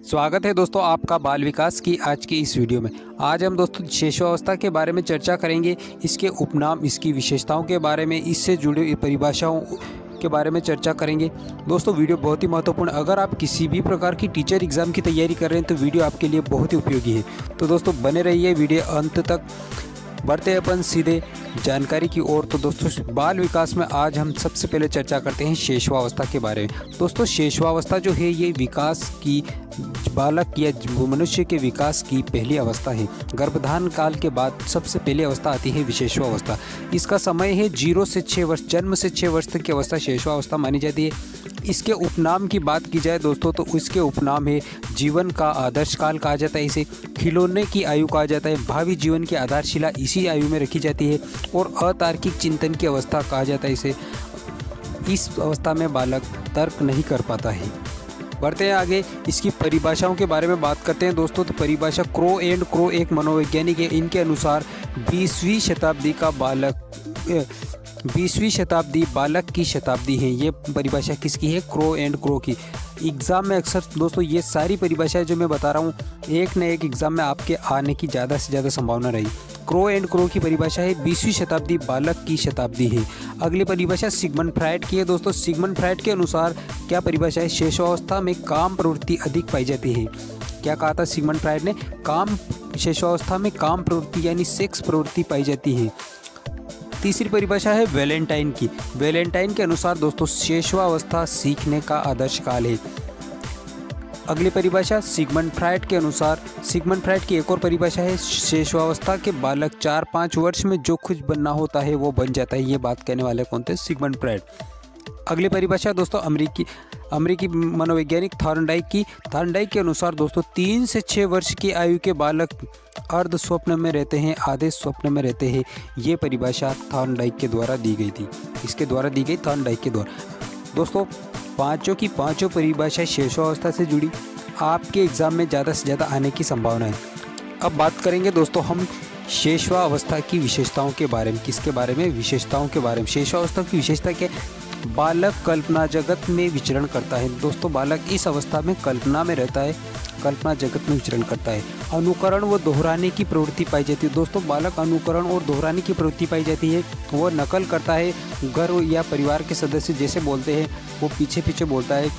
स्वागत है दोस्तों आपका बाल विकास की आज की इस वीडियो में। आज हम दोस्तों शैशवावस्था के बारे में चर्चा करेंगे, इसके उपनाम, इसकी विशेषताओं के बारे में, इससे जुड़ी परिभाषाओं के बारे में चर्चा करेंगे। दोस्तों वीडियो बहुत ही महत्वपूर्ण, अगर आप किसी भी प्रकार की टीचर एग्ज़ाम की तैयारी कर रहे हैं तो वीडियो आपके लिए बहुत ही उपयोगी है। तो दोस्तों बने रहिए वीडियो अंत तक। बढ़ते अपन सीधे जानकारी की ओर। तो दोस्तों बाल विकास में आज हम सबसे पहले चर्चा करते हैं शैशवावस्था के बारे में। दोस्तों शैशवावस्था जो है ये विकास की, बालक या मनुष्य के विकास की पहली अवस्था है। गर्भधारण काल के बाद सबसे पहली अवस्था आती है विशेषवावस्था। इसका समय है 0 से 6 वर्ष, जन्म से 6 वर्ष तक की अवस्था शैशवावस्था मानी जाती है। इसके उपनाम की बात की जाए दोस्तों तो इसके उपनाम है जीवन का आदर्श काल कहा जाता है, इसे खिलौने की आयु कहा जाता है, भावी जीवन की आधारशिला इसी आयु में रखी जाती है, और अतार्किक चिंतन की अवस्था कहा जाता है इसे। इस अवस्था में बालक तर्क नहीं कर पाता है। बढ़ते हैं आगे, इसकी परिभाषाओं के बारे में बात करते हैं दोस्तों। तो परिभाषा क्रो एंड क्रो एक मनोवैज्ञानिक है। इनके अनुसार 20वीं शताब्दी बालक की शताब्दी है। ये परिभाषा किसकी है? क्रो एंड क्रो की। एग्ज़ाम में अक्सर दोस्तों ये सारी परिभाषाएं जो मैं बता रहा हूँ एक न एक एग्ज़ाम में आपके आने की ज़्यादा से ज़्यादा संभावना रही। क्रो एंड क्रो की परिभाषा है 20वीं शताब्दी बालक की शताब्दी है। अगली परिभाषा सिगमंड फ्रायड की है दोस्तों। सिगमंड फ्रायड के अनुसार क्या परिभाषा है? शैशवावस्था में काम प्रवृत्ति अधिक पाई जाती है। क्या कहा था सिगमंड फ्रायड ने? शैशवावस्था में काम प्रवृत्ति यानी सेक्स प्रवृत्ति पाई जाती है। तीसरी परिभाषा है वैलेंटाइन की। वैलेंटाइन के अनुसार दोस्तों शैशवावस्था सीखने का आदर्श काल है। अगली परिभाषा सिगमंड फ्रायड के अनुसार, सिगमंड फ्रायड की एक और परिभाषा है शैशवावस्था के बालक 4-5 वर्ष में जो कुछ बनना होता है वो बन जाता है। ये बात कहने वाले कौन थे? Sigmund Freud. अगली परिभाषा दोस्तों अमेरिकी मनोवैज्ञानिक थॉर्नडाइक की। थॉर्नडाइक के अनुसार दोस्तों 3 से 6 वर्ष की आयु के बालक अर्ध स्वप्न में रहते हैं, आधे स्वप्न में रहते हैं। ये परिभाषा थॉर्नडाइक के द्वारा दी गई थी। इसके द्वारा दी गई, थॉर्नडाइक के द्वारा। दोस्तों पांचों की पांचों परिभाषा शैशवावस्था से जुड़ी आपके एग्ज़ाम में ज़्यादा से ज़्यादा आने की संभावना है। अब बात करेंगे दोस्तों हम शैशवावस्था की विशेषताओं के बारे में। किसके बारे में? विशेषताओं के बारे में। शैशवावस्था की विशेषता क्या? बालक कल्पना जगत में विचरण करता है। दोस्तों बालक इस अवस्था में कल्पना में रहता है, कल्पना जगत में विचरण करता है। अनुकरण व दोहराने की प्रवृत्ति पाई जाती है। दोस्तों बालक अनुकरण और दोहराने की प्रवृत्ति पाई जाती है। वह नकल करता है, घर या परिवार के सदस्य जैसे बोलते हैं वो पीछे पीछे बोलता है,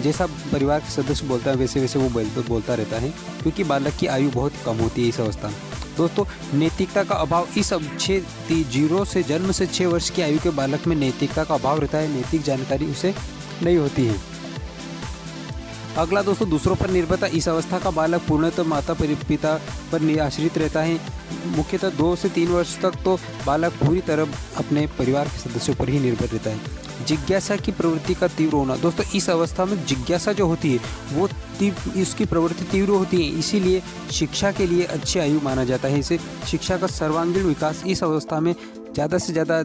जैसा परिवार के सदस्य बोलता है वैसे वैसे वो बोलता रहता है, क्योंकि बालक की आयु बहुत कम होती है इस अवस्था में। दोस्तों नैतिकता का अभाव, इस 0 से जन्म से 6 वर्ष की आयु के बालक में नैतिकता का अभाव रहता है, नैतिक जानकारी उसे नहीं होती है। अगला दोस्तों दूसरों पर निर्भरता। इस अवस्था का बालक पूर्णतः माता पिता पर आश्रित रहता है। मुख्यतः 2 से 3 वर्ष तक तो बालक पूरी तरह अपने परिवार के सदस्यों पर ही निर्भर रहता है। जिज्ञासा की प्रवृत्ति का तीव्र होना। दोस्तों इस अवस्था में जिज्ञासा जो होती है वो इसकी प्रवृत्ति तीव्र होती है, इसीलिए शिक्षा के लिए अच्छी आयु माना जाता है। इसे शिक्षा का सर्वांगीण विकास इस अवस्था में ज़्यादा से ज़्यादा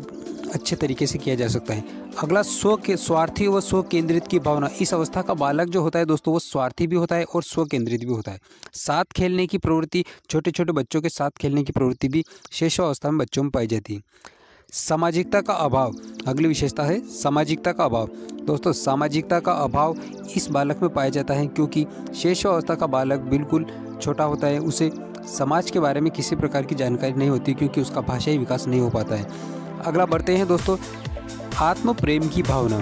अच्छे तरीके से किया जा सकता है। अगला स्वार्थी व स्व केंद्रित की भावना। इस अवस्था का बालक जो होता है दोस्तों वो स्वार्थी भी होता है और स्व केंद्रित भी होता है। साथ खेलने की प्रवृत्ति, छोटे छोटे बच्चों के साथ खेलने की प्रवृत्ति भी शैशवावस्था में बच्चों में पाई जाती है। सामाजिकता का अभाव, अगली विशेषता है सामाजिकता का अभाव। दोस्तों सामाजिकता का अभाव इस बालक में पाया जाता है क्योंकि शैशवावस्था का बालक बिल्कुल छोटा होता है, उसे समाज के बारे में किसी प्रकार की जानकारी नहीं होती क्योंकि उसका भाषाई विकास नहीं हो पाता है। अगला बढ़ते हैं दोस्तों आत्म प्रेम की भावना।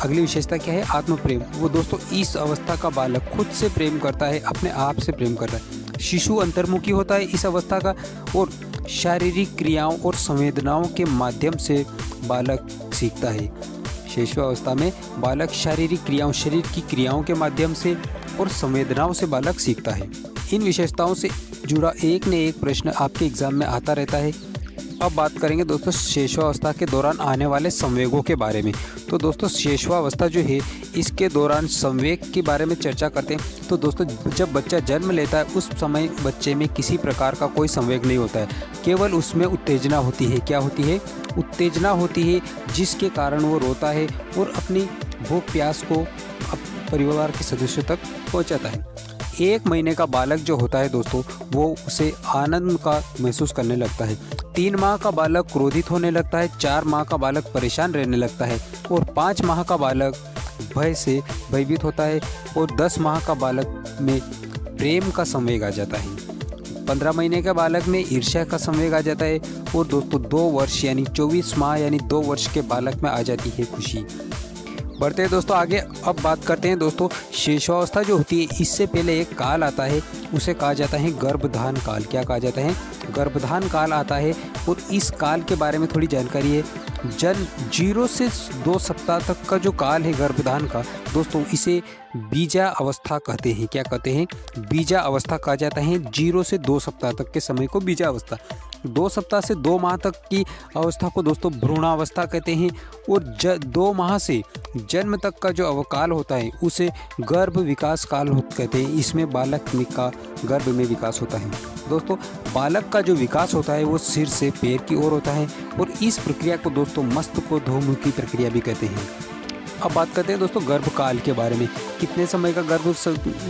अगली विशेषता क्या है? आत्म प्रेम। वो दोस्तों इस अवस्था का बालक खुद से प्रेम करता है, अपने आप से प्रेम करता है। शिशु अंतर्मुखी होता है इस अवस्था का, और शारीरिक क्रियाओं और संवेदनाओं के माध्यम से बालक सीखता है। शैशवावस्था में बालक शारीरिक क्रियाओं, शरीर की क्रियाओं के माध्यम से और संवेदनाओं से बालक सीखता है। इन विशेषताओं से जुड़ा एक न एक प्रश्न आपके एग्जाम में आता रहता है। अब बात करेंगे दोस्तों शैशवावस्था के दौरान आने वाले संवेगों के बारे में। तो दोस्तों शैशवावस्था जो है इसके दौरान संवेग के बारे में चर्चा करते हैं। तो दोस्तों जब बच्चा जन्म लेता है उस समय बच्चे में किसी प्रकार का कोई संवेग नहीं होता है, केवल उसमें उत्तेजना होती है। क्या होती है? उत्तेजना होती है, जिसके कारण वो रोता है और अपनी भूख प्यास को परिवार के सदस्यों तक पहुँचाता है। 1 महीने का बालक जो होता है दोस्तों वो उसे आनंद का महसूस करने लगता है। 3 माह का बालक क्रोधित होने लगता है, 4 माह का बालक परेशान रहने लगता है और 5 माह का बालक भय से भयभीत होता है और 10 माह का बालक में प्रेम का संवेग आ जाता है। 15 महीने के बालक में ईर्ष्या का संवेग आ जाता है और दोस्तों 2 वर्ष यानी 24 माह यानी 2 वर्ष के बालक में आ जाती है खुशी। बढ़ते हैं दोस्तों आगे। अब बात करते हैं दोस्तों शेषावस्था जो होती है, इससे पहले एक काल आता है, उसे कहा जाता है गर्भधान काल। क्या कहा जाता है? गर्भधान काल आता है। और इस काल के बारे में थोड़ी जानकारी है। 0 से 2 सप्ताह तक का जो काल है गर्भधान का दोस्तों, इसे बीजा अवस्था कहते हैं। क्या कहते हैं? बीजा अवस्था कहा जाता है। 0 से 2 सप्ताह तक के समय को बीजा अवस्था, 2 सप्ताह से 2 माह तक की अवस्था को दोस्तों भ्रूणावस्था कहते हैं। और 2 माह से जन्म तक का जो अवकाल होता है उसे गर्भ विकास काल कहते हैं। इसमें बालक का गर्भ में विकास होता है। दोस्तों बालक का जो विकास होता है वो सिर से पैर की ओर होता है और इस प्रक्रिया को दोस्तों मस्तकोद्गमन प्रक्रिया भी कहते हैं। अब बात करते हैं दोस्तों गर्भकाल के बारे में। कितने समय का गर्भ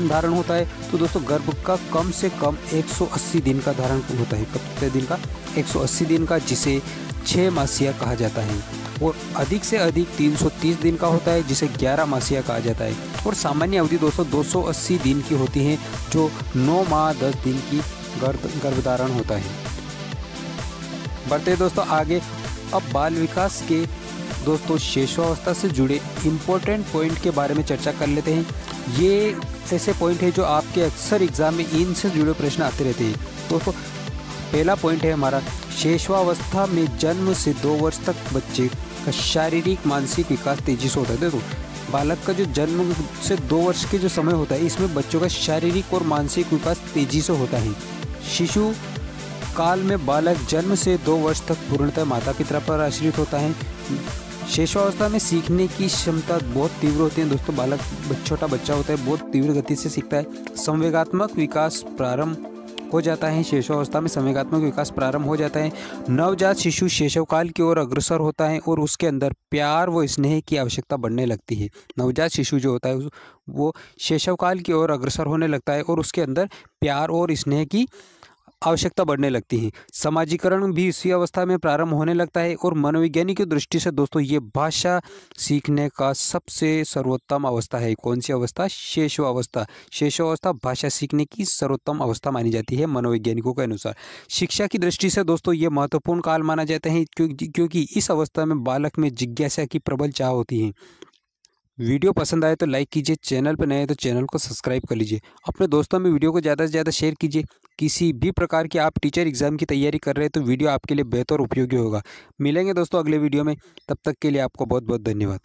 धारण होता है? तो दोस्तों गर्भ का कम से कम 180 दिन का धारण होता है। कितने दिन का? 180 दिन का, जिसे 6 मासिया कहा जाता है। और अधिक से अधिक 330 दिन का होता है, जिसे 11 मासिया कहा जाता है। और सामान्य अवधि दोस्तों 280 दिन की होती है, जो 9 माह 10 दिन की गर्भधारण होता है। बढ़ते दोस्तों आगे। अब बाल विकास के दोस्तों शेषावस्था से जुड़े इम्पोर्टेंट पॉइंट के बारे में चर्चा कर लेते हैं। ये ऐसे पॉइंट है जो आपके अक्सर एग्जाम में इनसे जुड़े प्रश्न आते रहते हैं। दोस्तों पहला पॉइंट है हमारा, शेषावस्था में जन्म से 2 वर्ष तक बच्चे का शारीरिक मानसिक विकास तेजी से होता है। देखो बालक का जो जन्म से 2 वर्ष के जो समय होता है, इसमें बच्चों का शारीरिक और मानसिक विकास तेजी से होता है। शिशु काल में बालक जन्म से 2 वर्ष तक पूर्णतः माता पिता पर आश्रित होता है। शेषावस्था में सीखने की क्षमता बहुत तीव्र होती है दोस्तों। बालक छोटा बच्चा होता है, बहुत तीव्र गति से सीखता है। संवेगात्मक विकास प्रारंभ हो जाता है। शेषावस्था में संवेगात्मक विकास प्रारंभ हो जाता है। नवजात शिशु शैशवकाल की ओर अग्रसर होता है और उसके अंदर प्यार व स्नेह की आवश्यकता बढ़ने लगती है। नवजात शिशु जो होता है वो शैशवकाल की ओर अग्रसर होने लगता है और उसके अंदर प्यार और स्नेह की आवश्यकता बढ़ने लगती है। समाजीकरण भी इसी अवस्था में प्रारंभ होने लगता है। और मनोवैज्ञानिक की दृष्टि से दोस्तों ये भाषा सीखने का सबसे सर्वोत्तम अवस्था है। कौन सी अवस्था? शेषावस्था। शेषावस्था भाषा सीखने की सर्वोत्तम अवस्था मानी जाती है मनोवैज्ञानिकों के अनुसार। शिक्षा की दृष्टि से दोस्तों ये महत्वपूर्ण काल माना जाता है, क्योंकि इस अवस्था में बालक में जिज्ञासा की प्रबल चाह होती है। वीडियो पसंद आए तो लाइक कीजिए, चैनल पर नए हैं तो चैनल को सब्सक्राइब कर लीजिए। अपने दोस्तों में वीडियो को ज़्यादा से ज़्यादा शेयर कीजिए। किसी भी प्रकार की आप टीचर एग्जाम की तैयारी कर रहे हैं तो वीडियो आपके लिए बेहतर उपयोगी होगा। मिलेंगे दोस्तों अगले वीडियो में, तब तक के लिए आपको बहुत बहुत धन्यवाद।